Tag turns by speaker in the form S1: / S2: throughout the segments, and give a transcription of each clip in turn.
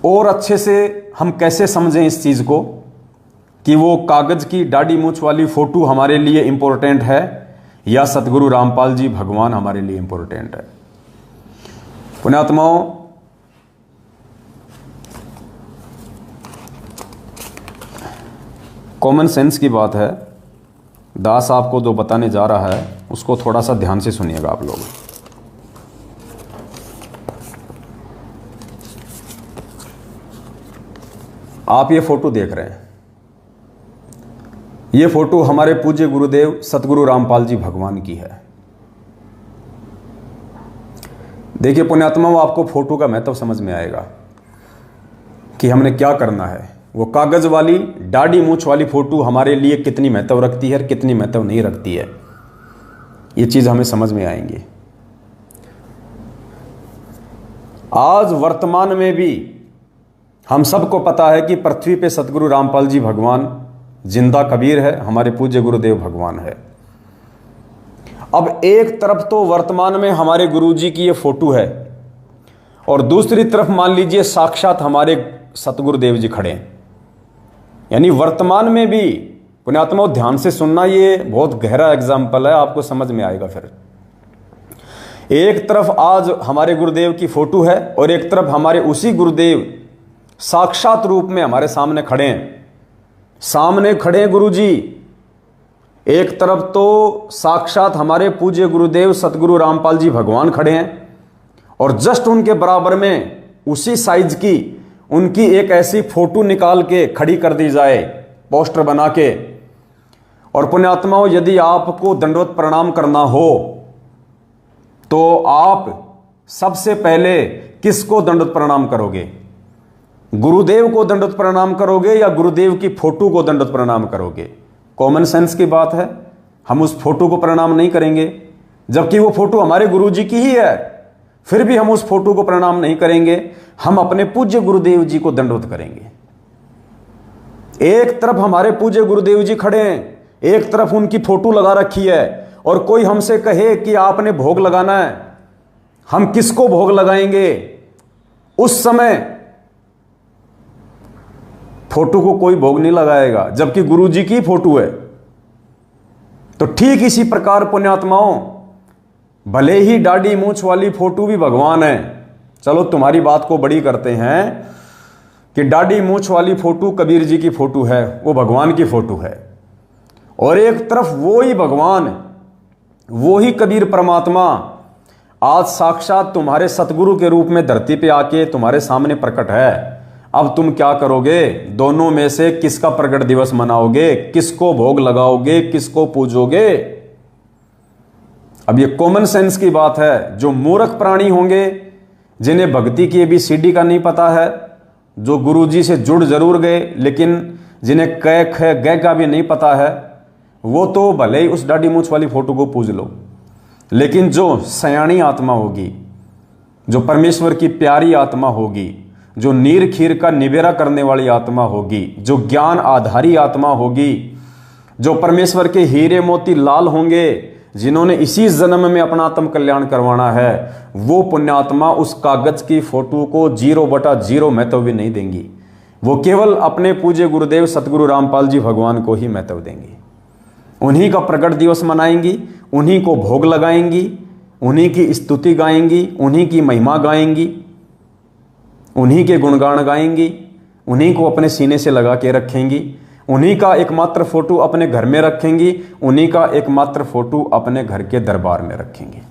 S1: और अच्छे से हम कैसे समझें इस चीज़ को कि वो कागज़ की दाढ़ी मूंछ वाली फ़ोटो हमारे लिए इम्पोर्टेंट है या सतगुरु रामपाल जी भगवान हमारे लिए इम्पोर्टेंट है। पुण्यात्माओं, कॉमन सेंस की बात है। दास आपको जो बताने जा रहा है उसको थोड़ा सा ध्यान से सुनिएगा आप लोग। आप ये फोटो देख रहे हैं, ये फोटो हमारे पूज्य गुरुदेव सतगुरु रामपाल जी भगवान की है। देखिए पुण्यात्माओं, आपको फोटो का महत्व समझ में आएगा कि हमने क्या करना है। वो कागज वाली दाढ़ी मूंछ वाली फोटो हमारे लिए कितनी महत्व रखती है और कितनी महत्व नहीं रखती है, ये चीज हमें समझ में आएंगी। आज वर्तमान में भी हम सबको पता है कि पृथ्वी पे सतगुरु रामपाल जी भगवान जिंदा कबीर है, हमारे पूज्य गुरुदेव भगवान है। अब एक तरफ तो वर्तमान में हमारे गुरुजी की ये फोटो है और दूसरी तरफ मान लीजिए साक्षात हमारे सतगुरुदेव जी खड़े हैं। यानी वर्तमान में भी, पुण्यात्मा ध्यान से सुनना, ये बहुत गहरा एग्जाम्पल है, आपको समझ में आएगा फिर। एक तरफ आज हमारे गुरुदेव की फोटो है और एक तरफ हमारे उसी गुरुदेव साक्षात रूप में हमारे सामने खड़े हैं। सामने खड़े हैं गुरुजी, एक तरफ तो साक्षात हमारे पूज्य गुरुदेव सतगुरु रामपाल जी भगवान खड़े हैं और जस्ट उनके बराबर में उसी साइज की उनकी एक ऐसी फोटो निकाल के खड़ी कर दी जाए, पोस्टर बना के। और पुण्यात्माओं, यदि आपको दंडवत प्रणाम करना हो तो आप सबसे पहले किसको दंडवत प्रणाम करोगे? गुरुदेव को दंडवत प्रणाम करोगे या गुरुदेव की फोटो को दंडवत प्रणाम करोगे? कॉमन सेंस की बात है, हम उस फोटो को प्रणाम नहीं करेंगे, जबकि वो फोटो हमारे गुरुजी की ही है, फिर भी हम उस फोटो को प्रणाम नहीं करेंगे, हम अपने पूज्य गुरुदेव जी को दंडवत करेंगे। एक तरफ हमारे पूज्य गुरुदेव जी खड़े हैं, एक तरफ उनकी फोटो लगा रखी है, और कोई हमसे कहे कि आपने भोग लगाना है, हम किसको भोग लगाएंगे? उस समय फोटो को कोई भोग नहीं लगाएगा, जबकि गुरुजी की फोटो है। तो ठीक इसी प्रकार पुण्यात्माओं, भले ही दाढ़ी मूंछ वाली फोटो भी भगवान है, चलो तुम्हारी बात को बड़ी करते हैं कि दाढ़ी मूंछ वाली फोटो कबीर जी की फोटो है, वो भगवान की फोटो है, और एक तरफ वो ही भगवान, वो ही कबीर परमात्मा आज साक्षात तुम्हारे सतगुरु के रूप में धरती पे आके तुम्हारे सामने प्रकट है। अब तुम क्या करोगे? दोनों में से किसका प्रकट दिवस मनाओगे? किसको भोग लगाओगे? किसको पूजोगे? अब ये कॉमन सेंस की बात है। जो मूर्ख प्राणी होंगे, जिन्हें भक्ति की ABCD का नहीं पता है, जो गुरुजी से जुड़ जरूर गए लेकिन जिन्हें क ख ग का भी नहीं पता है, वो तो भले ही उस दाढ़ी मूंछ वाली फोटो को पूज लो, लेकिन जो सयानी आत्मा होगी, जो परमेश्वर की प्यारी आत्मा होगी, जो नीर खीर का निबेरा करने वाली आत्मा होगी, जो ज्ञान आधारी आत्मा होगी, जो परमेश्वर के हीरे मोती लाल होंगे, जिन्होंने इसी जन्म में अपना आत्म कल्याण करवाना है, वो पुण्यात्मा उस कागज की फोटो को 0/0 महत्व भी नहीं देंगी। वो केवल अपने पूज्य गुरुदेव सतगुरु रामपाल जी भगवान को ही महत्व देंगी। उन्हीं का प्रकट दिवस मनाएंगी, उन्हीं को भोग लगाएंगी, उन्हीं की स्तुति गाएंगी, उन्हीं की महिमा गाएंगी, उन्हीं के गुणगान गाएंगी, उन्हीं को अपने सीने से लगा के रखेंगी, उन्हीं का एकमात्र फोटो अपने घर में रखेंगी, उन्हीं का एकमात्र फोटो अपने घर के दरबार में रखेंगी।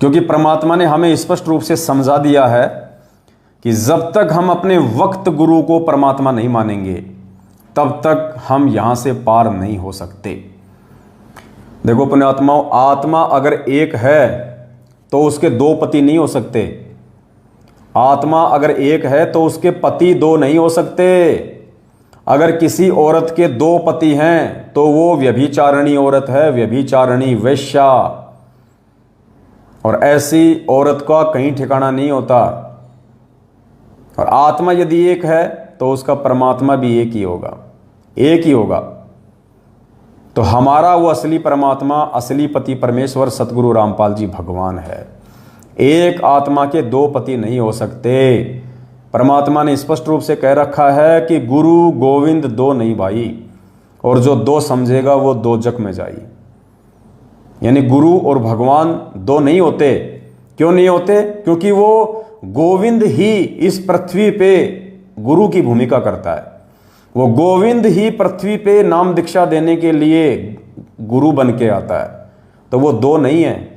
S1: क्योंकि परमात्मा ने हमें स्पष्ट रूप से समझा दिया है कि जब तक हम अपने वक्त गुरु को परमात्मा नहीं मानेंगे, तब तक हम यहां से पार नहीं हो सकते। देखो पुण्यात्माओं, आत्मा अगर एक है तो उसके 2 पति नहीं हो सकते। आत्मा अगर एक है तो उसके पति 2 नहीं हो सकते। अगर किसी औरत के 2 पति हैं तो वो व्यभिचारिणी औरत है, व्यभिचारिणी वेश्या, और ऐसी औरत का कहीं ठिकाना नहीं होता। और आत्मा यदि एक है तो उसका परमात्मा भी एक ही होगा, एक ही होगा। तो हमारा वो असली परमात्मा, असली पति परमेश्वर सतगुरु रामपाल जी भगवान है। एक आत्मा के दो पति नहीं हो सकते। परमात्मा ने स्पष्ट रूप से कह रखा है कि गुरु गोविंद दो नहीं भाई, और जो दो समझेगा वो दो जग में जाई। यानी गुरु और भगवान दो नहीं होते। क्यों नहीं होते? क्योंकि वो गोविंद ही इस पृथ्वी पे गुरु की भूमिका करता है। वो गोविंद ही पृथ्वी पे नाम दीक्षा देने के लिए गुरु बन के आता है। तो वो दो नहीं है।